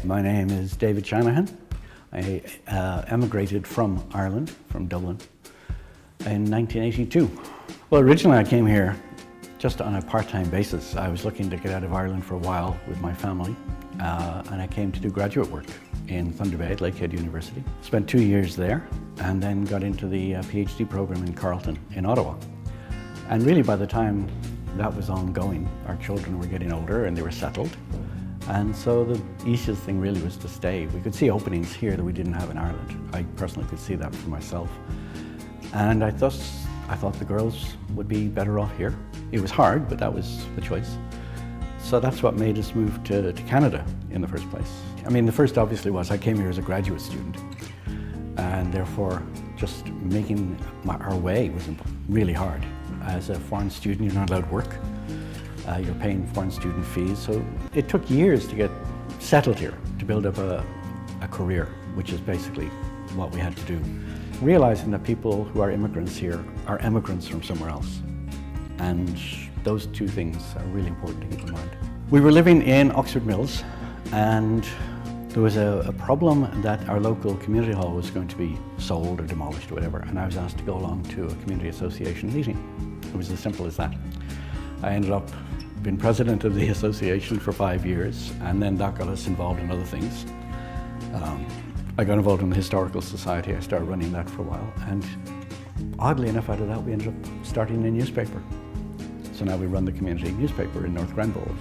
My name is David Shanahan. I emigrated from Ireland, from Dublin, in 1982. Well, originally I came here just on a part-time basis. I was looking to get out of Ireland for a while with my family, and I came to do graduate work in Thunder Bay at Lakehead University. Spent 2 years there, and then got into the PhD program in Carleton in Ottawa. And really by the time that was ongoing, our children were getting older and they were settled. And so the easiest thing really was to stay. We could see openings here that we didn't have in Ireland. I personally could see that for myself. And I thought the girls would be better off here. It was hard, but that was the choice. So that's what made us move to Canada in the first place. I mean, the first obviously was I came here as a graduate student, and therefore just making our way was really hard. As a foreign student, you're not allowed to work. You're paying foreign student fees, so it took years to get settled here, to build up a career, which is basically what we had to do. Realizing that people who are immigrants here are immigrants from somewhere else. And those two things are really important to keep in mind. We were living in Oxford Mills, and there was a problem that our local community hall was going to be sold or demolished or whatever, and I was asked to go along to a community association meeting. It was as simple as that. I ended up being president of the association for 5 years, and then that got us involved in other things. I got involved in the Historical Society. I started running that for a while, and oddly enough, out of that, we ended up starting a newspaper. So now we run the community newspaper in North Grenville.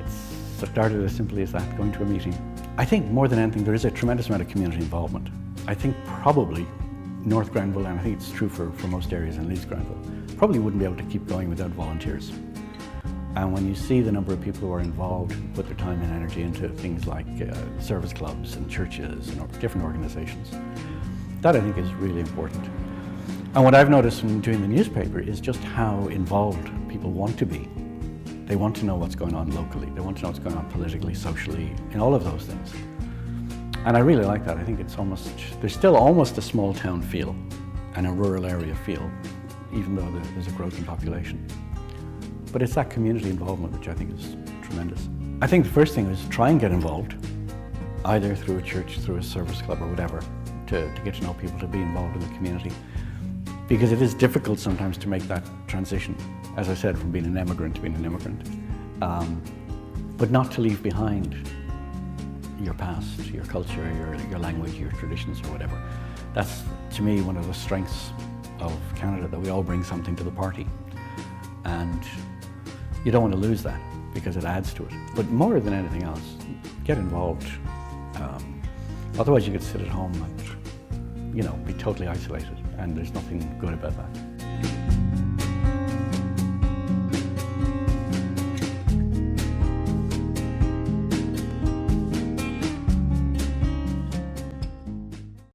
It started as simply as that, going to a meeting. I think more than anything, there is a tremendous amount of community involvement. I think probably North Grenville, and I think it's true for most areas in Leeds Grenville, probably wouldn't be able to keep going without volunteers. And when you see the number of people who are involved, who put their time and energy into things like service clubs and churches and different organizations, that I think is really important. And what I've noticed from doing the newspaper is just how involved people want to be. They want to know what's going on locally. They want to know what's going on politically, socially, in all of those things. And I really like that. I think there's still almost a small town feel and a rural area feel, even though there's a growth in population. But it's that community involvement which I think is tremendous. I think the first thing is try and get involved, either through a church, through a service club or whatever, to get to know people, to be involved in the community. Because it is difficult sometimes to make that transition, as I said, from being an immigrant to being an immigrant. But not to leave behind your past, your culture, your language, your traditions or whatever. That's, to me, one of the strengths of Canada, that we all bring something to the party. And you don't want to lose that, because it adds to it. But more than anything else, get involved. Otherwise you could sit at home and, be totally isolated, and there's nothing good about that.